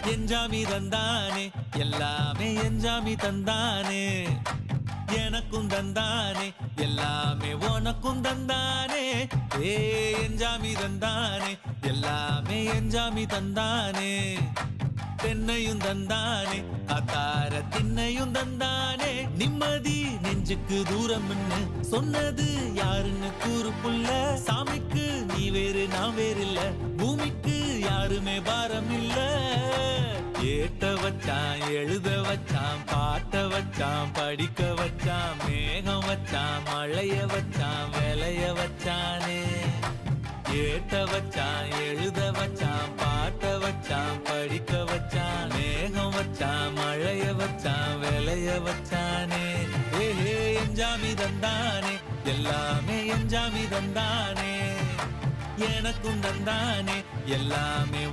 எஞ்சாமி தந்தானே எல்லாமே எஞ்சாமி தந்தானே எனக்கும் தந்தானே எல்லாமே உனக்கும் தந்தானே ஏ எஞ்சாமி தந்தானே எல்லாமே எஞ்சாமி தந்தானே தென்னையும் தந்தானே அத்தார திண்ணையும் தந்தானே நிம்மதி நெஞ்சுக்கு தூரம் சொன்னது யாருன்னு கூறு புள்ள சாமிக்கு நீ வேறு நான் வேறு இல்ல பூமிக்கு யாருமே பாரம் இல்ல ஏத்த வச்சான் எழுத வச்சான் பாட்ட வச்சான் படிக்க வச்சான் மேகம் வச்சான் மழைய வச்சான் விளைய வச்சானே ஏத்த வச்சான் எழுத வச்சான் பாட்ட வச்சான் படிக்க வச்சான் மேகம் வச்சான் மழைய வச்சான் விளைய வச்சானே ஏஹே எஞ்சாமி தந்தானே எல்லாமே எஞ்சாமி தந்தானே எனக்கும் தந்தானே எல்லாமே